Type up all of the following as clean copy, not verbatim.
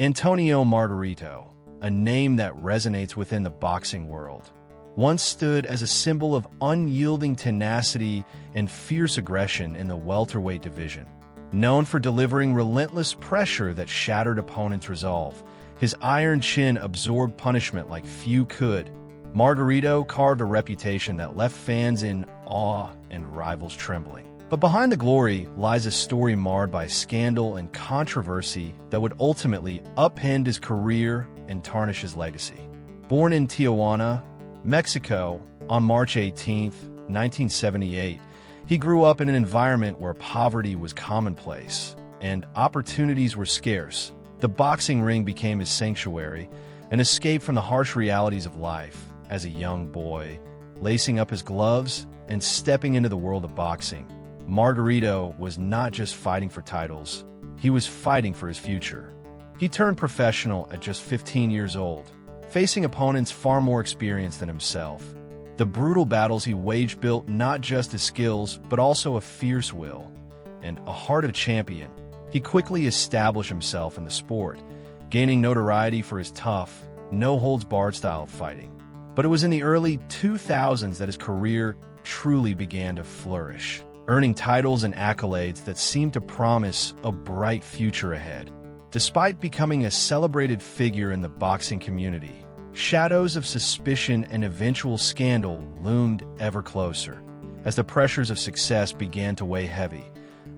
Antonio Margarito, a name that resonates within the boxing world, once stood as a symbol of unyielding tenacity and fierce aggression in the welterweight division. Known for delivering relentless pressure that shattered opponents' resolve, his iron chin absorbed punishment like few could. Margarito carved a reputation that left fans in awe and rivals trembling. But behind the glory lies a story marred by scandal and controversy that would ultimately upend his career and tarnish his legacy. Born in Tijuana, Mexico, on March 18, 1978, he grew up in an environment where poverty was commonplace and opportunities were scarce. The boxing ring became his sanctuary, an escape from the harsh realities of life. As a young boy, lacing up his gloves and stepping into the world of boxing, Margarito was not just fighting for titles, he was fighting for his future. He turned professional at just 15 years old, facing opponents far more experienced than himself. The brutal battles he waged built not just his skills, but also a fierce will and a heart of champion. He quickly established himself in the sport, gaining notoriety for his tough, no-holds-barred style of fighting. But it was in the early 2000s that his career truly began to flourish, earning titles and accolades that seemed to promise a bright future ahead. Despite becoming a celebrated figure in the boxing community, shadows of suspicion and eventual scandal loomed ever closer as the pressures of success began to weigh heavy,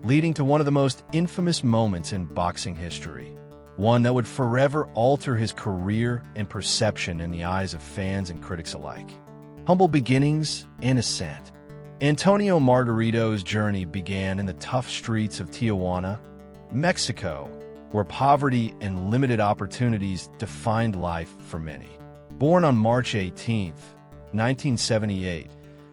leading to one of the most infamous moments in boxing history, one that would forever alter his career and perception in the eyes of fans and critics alike. Humble beginnings and ascent. Antonio Margarito's journey began in the tough streets of Tijuana, Mexico, where poverty and limited opportunities defined life for many. Born on March 18, 1978,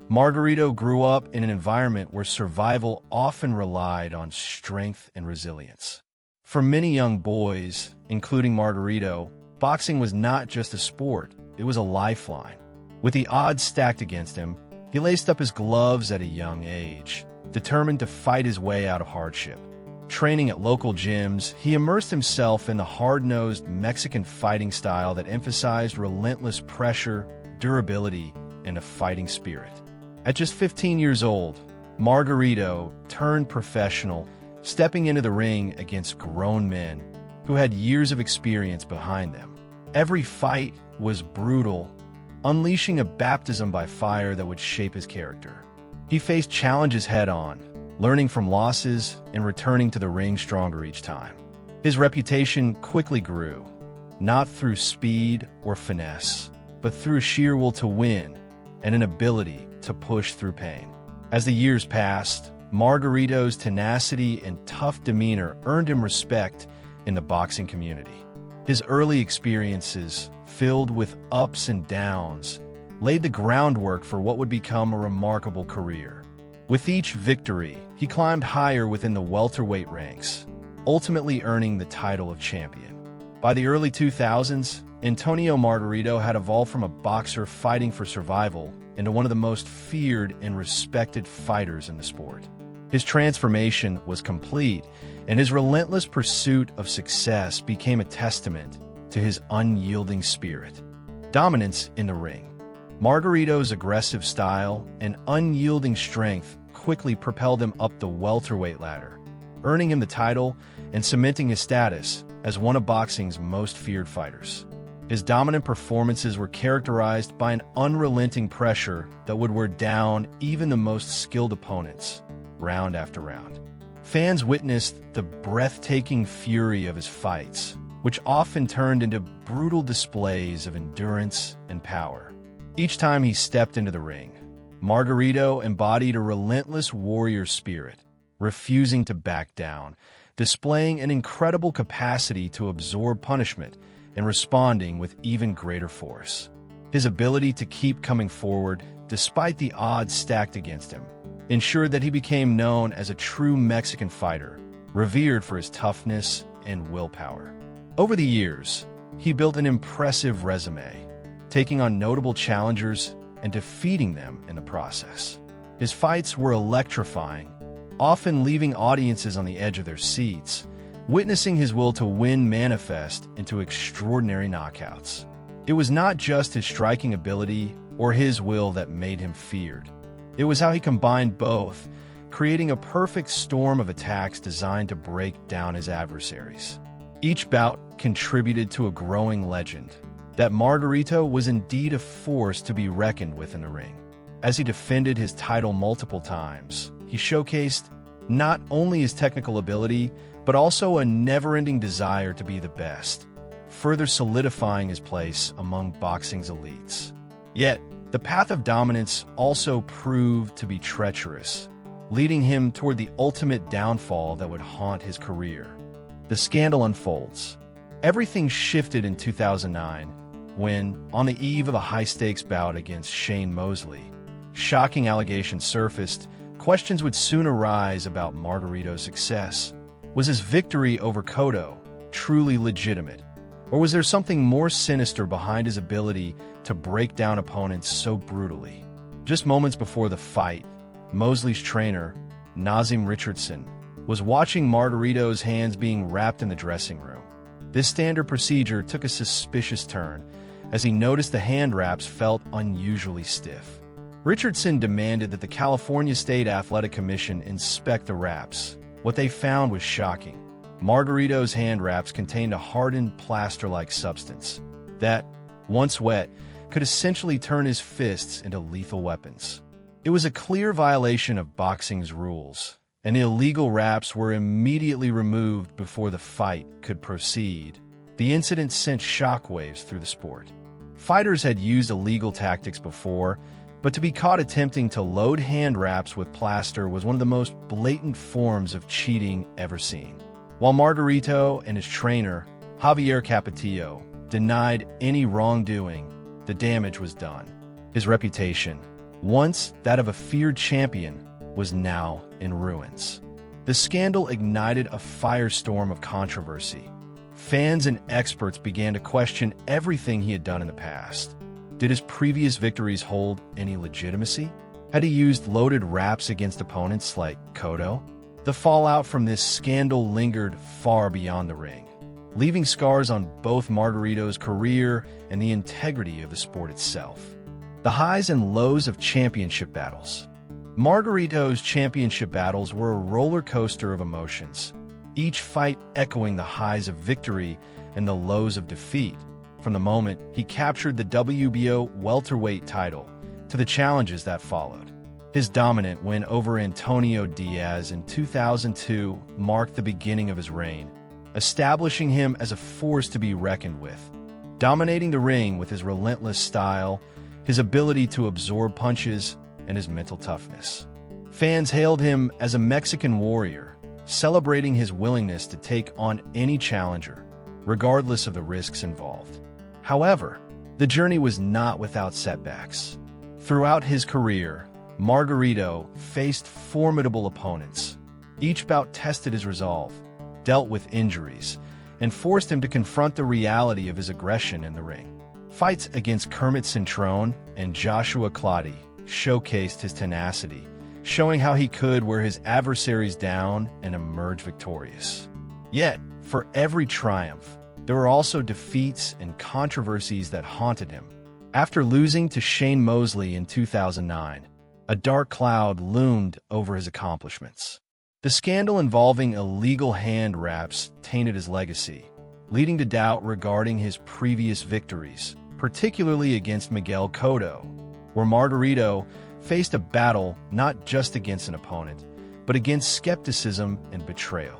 Margarito grew up in an environment where survival often relied on strength and resilience. For many young boys, including Margarito, boxing was not just a sport, it was a lifeline. With the odds stacked against him, he laced up his gloves at a young age, determined to fight his way out of hardship. Training at local gyms, he immersed himself in the hard-nosed Mexican fighting style that emphasized relentless pressure, durability, and a fighting spirit. At just 15 years old, Margarito turned professional, stepping into the ring against grown men who had years of experience behind them. Every fight was brutal, unleashing a baptism by fire that would shape his character. He faced challenges head-on, learning from losses and returning to the ring stronger each time. His reputation quickly grew, not through speed or finesse, but through sheer will to win and an ability to push through pain. As the years passed, Margarito's tenacity and tough demeanor earned him respect in the boxing community. His early experiences, filled with ups and downs, laid the groundwork for what would become a remarkable career. With each victory, he climbed higher within the welterweight ranks, ultimately earning the title of champion. By the early 2000s, Antonio Margarito had evolved from a boxer fighting for survival into one of the most feared and respected fighters in the sport. His transformation was complete, and his relentless pursuit of success became a testament to his unyielding spirit. Dominance in the ring. Margarito's aggressive style and unyielding strength quickly propelled him up the welterweight ladder, earning him the title and cementing his status as one of boxing's most feared fighters. His dominant performances were characterized by an unrelenting pressure that would wear down even the most skilled opponents, round after round. Fans witnessed the breathtaking fury of his fights, which often turned into brutal displays of endurance and power. Each time he stepped into the ring, Margarito embodied a relentless warrior spirit, refusing to back down, displaying an incredible capacity to absorb punishment and responding with even greater force. His ability to keep coming forward, despite the odds stacked against him, ensured that he became known as a true Mexican fighter, revered for his toughness and willpower. Over the years, he built an impressive resume, taking on notable challengers and defeating them in the process. His fights were electrifying, often leaving audiences on the edge of their seats, witnessing his will to win manifest into extraordinary knockouts. It was not just his striking ability or his will that made him feared. It was how he combined both, creating a perfect storm of attacks designed to break down his adversaries. Each bout contributed to a growing legend that Margarito was indeed a force to be reckoned with in the ring. As he defended his title multiple times, he showcased not only his technical ability, but also a never-ending desire to be the best, further solidifying his place among boxing's elites. Yet, the path of dominance also proved to be treacherous, leading him toward the ultimate downfall that would haunt his career. The scandal unfolds. Everything shifted in 2009 when, on the eve of a high-stakes bout against Shane Mosley, shocking allegations surfaced. Questions would soon arise about Margarito's success. Was his victory over Cotto truly legitimate? Or was there something more sinister behind his ability to break down opponents so brutally? Just moments before the fight, Mosley's trainer, Nazim Richardson, was watching Margarito's hands being wrapped in the dressing room. This standard procedure took a suspicious turn as he noticed the hand wraps felt unusually stiff. Richardson demanded that the California State Athletic Commission inspect the wraps. What they found was shocking. Margarito's hand wraps contained a hardened plaster-like substance that, once wet, could essentially turn his fists into lethal weapons. It was a clear violation of boxing's rules, and the illegal wraps were immediately removed before the fight could proceed. The incident sent shockwaves through the sport. Fighters had used illegal tactics before, but to be caught attempting to load hand wraps with plaster was one of the most blatant forms of cheating ever seen. While Margarito and his trainer, Javier Capetillo, denied any wrongdoing, the damage was done. His reputation, once that of a feared champion, was now in ruins. The scandal ignited a firestorm of controversy. Fans and experts began to question everything he had done in the past. Did his previous victories hold any legitimacy? Had he used loaded wraps against opponents like Cotto? The fallout from this scandal lingered far beyond the ring, leaving scars on both Margarito's career and the integrity of the sport itself. The highs and lows of championship battles. Margarito's championship battles were a roller coaster of emotions, each fight echoing the highs of victory and the lows of defeat. From the moment he captured the WBO welterweight title to the challenges that followed. His dominant win over Antonio Diaz in 2002 marked the beginning of his reign, establishing him as a force to be reckoned with. Dominating the ring with his relentless style, his ability to absorb punches, and his mental toughness. Fans hailed him as a Mexican warrior, celebrating his willingness to take on any challenger, regardless of the risks involved. However, the journey was not without setbacks. Throughout his career, Margarito faced formidable opponents. Each bout tested his resolve, dealt with injuries, and forced him to confront the reality of his aggression in the ring. Fights against Kermit Cintrone and Joshua Clottey showcased his tenacity, showing how he could wear his adversaries down and emerge victorious. Yet, for every triumph, there were also defeats and controversies that haunted him. After losing to Shane Mosley in 2009, a dark cloud loomed over his accomplishments. The scandal involving illegal hand wraps tainted his legacy, leading to doubt regarding his previous victories, particularly against Miguel Cotto, where Margarito faced a battle not just against an opponent, but against skepticism and betrayal.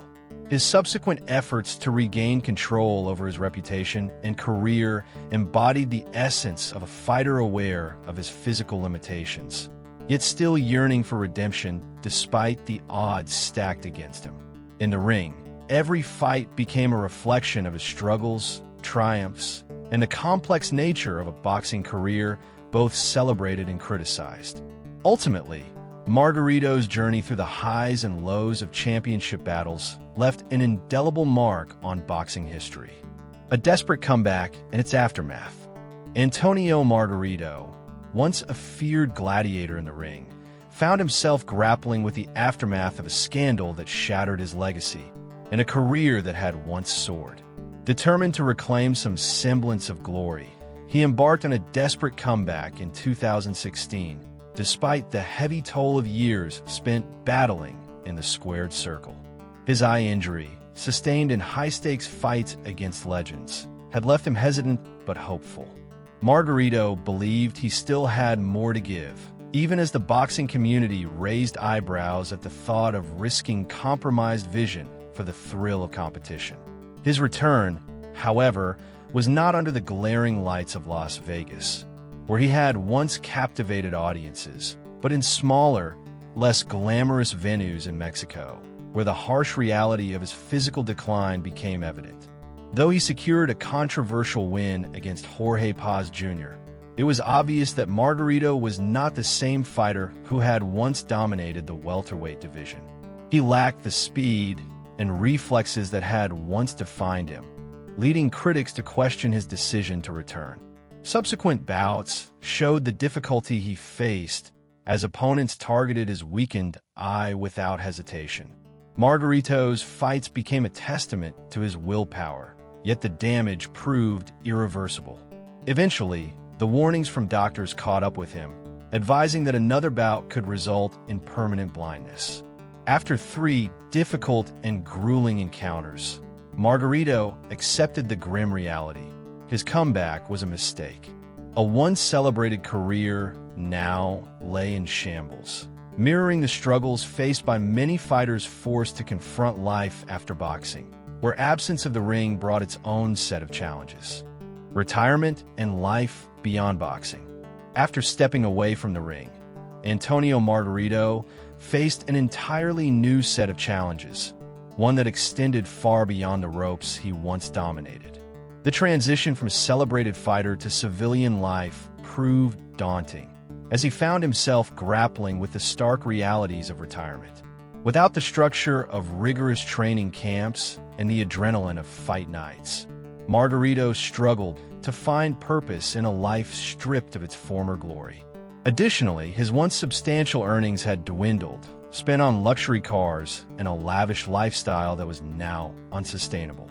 His subsequent efforts to regain control over his reputation and career embodied the essence of a fighter aware of his physical limitations, yet still yearning for redemption despite the odds stacked against him. In the ring, every fight became a reflection of his struggles, triumphs, and the complex nature of a boxing career, both celebrated and criticized. Ultimately, Margarito's journey through the highs and lows of championship battles left an indelible mark on boxing history. A desperate comeback and its aftermath. Antonio Margarito, once a feared gladiator in the ring, found himself grappling with the aftermath of a scandal that shattered his legacy. and a career that had once soared. Determined to reclaim some semblance of glory, he embarked on a desperate comeback in 2016, despite the heavy toll of years spent battling in the squared circle. His eye injury, sustained in high-stakes fights against legends, had left him hesitant but hopeful. Margarito believed he still had more to give, even as the boxing community raised eyebrows at the thought of risking compromised vision for the thrill of competition. His return, however, was not under the glaring lights of Las Vegas, where he had once captivated audiences, but in smaller, less glamorous venues in Mexico, where the harsh reality of his physical decline became evident. Though he secured a controversial win against Jorge Paz Jr., it was obvious that Margarito was not the same fighter who had once dominated the welterweight division. He lacked the speed and reflexes that had once defined him, leading critics to question his decision to return. Subsequent bouts showed the difficulty he faced as opponents targeted his weakened eye without hesitation. Margarito's fights became a testament to his willpower, yet the damage proved irreversible. Eventually, the warnings from doctors caught up with him, advising that another bout could result in permanent blindness. After 3 difficult and grueling encounters, Margarito accepted the grim reality. His comeback was a mistake. A once-celebrated career now lay in shambles, mirroring the struggles faced by many fighters forced to confront life after boxing, where absence of the ring brought its own set of challenges. Retirement and life beyond boxing. After stepping away from the ring, Antonio Margarito faced an entirely new set of challenges, one that extended far beyond the ropes he once dominated. The transition from celebrated fighter to civilian life proved daunting, as he found himself grappling with the stark realities of retirement. Without the structure of rigorous training camps and the adrenaline of fight nights, Margarito struggled to find purpose in a life stripped of its former glory. Additionally, his once substantial earnings had dwindled, spent on luxury cars and a lavish lifestyle that was now unsustainable.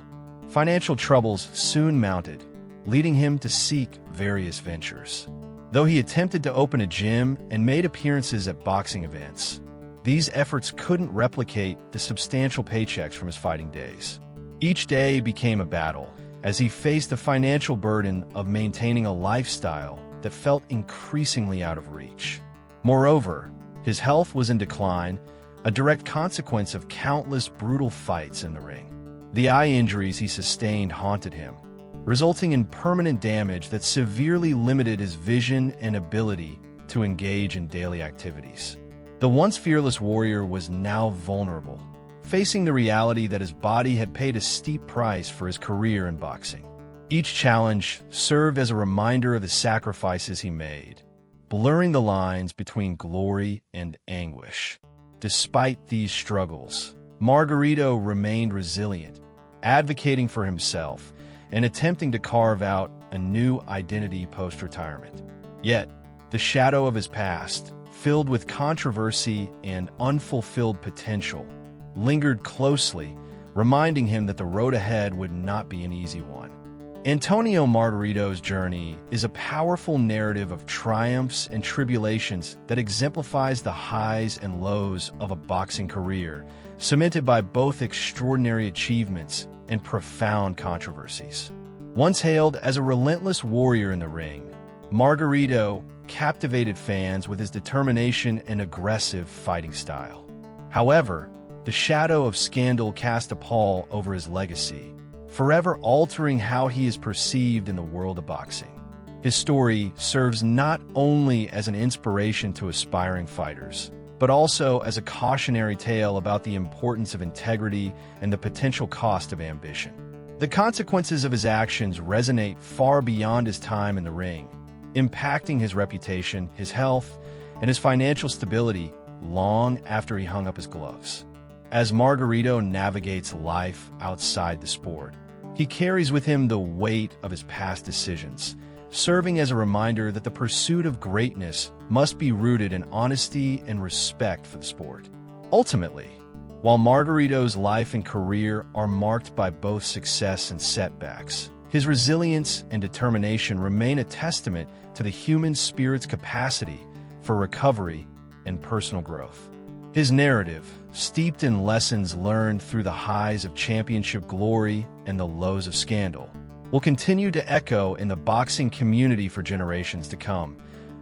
Financial troubles soon mounted, leading him to seek various ventures. Though he attempted to open a gym and made appearances at boxing events, these efforts couldn't replicate the substantial paychecks from his fighting days. Each day became a battle, as he faced the financial burden of maintaining a lifestyle that felt increasingly out of reach. Moreover, his health was in decline, a direct consequence of countless brutal fights in the ring. The eye injuries he sustained haunted him, resulting in permanent damage that severely limited his vision and ability to engage in daily activities. The once fearless warrior was now vulnerable, facing the reality that his body had paid a steep price for his career in boxing. Each challenge served as a reminder of the sacrifices he made, blurring the lines between glory and anguish. Despite these struggles, Margarito remained resilient, advocating for himself and attempting to carve out a new identity post-retirement. Yet, the shadow of his past, filled with controversy and unfulfilled potential, lingered closely, reminding him that the road ahead would not be an easy one. Antonio Margarito's journey is a powerful narrative of triumphs and tribulations that exemplifies the highs and lows of a boxing career, cemented by both extraordinary achievements and profound controversies. Once hailed as a relentless warrior in the ring, Margarito captivated fans with his determination and aggressive fighting style. However, the shadow of scandal cast a pall over his legacy, forever altering how he is perceived in the world of boxing. His story serves not only as an inspiration to aspiring fighters, but also as a cautionary tale about the importance of integrity and the potential cost of ambition. The consequences of his actions resonate far beyond his time in the ring, impacting his reputation, his health, and his financial stability long after he hung up his gloves. As Margarito navigates life outside the sport, he carries with him the weight of his past decisions, serving as a reminder that the pursuit of greatness must be rooted in honesty and respect for the sport. Ultimately, While Margarito's life and career are marked by both success and setbacks, his resilience and determination remain a testament to the human spirit's capacity for recovery and personal growth. His narrative, steeped in lessons learned through the highs of championship glory and the lows of scandal, will continue to echo in the boxing community for generations to come,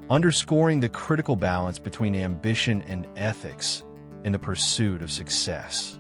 underscoring the critical balance between ambition and ethics in the pursuit of success.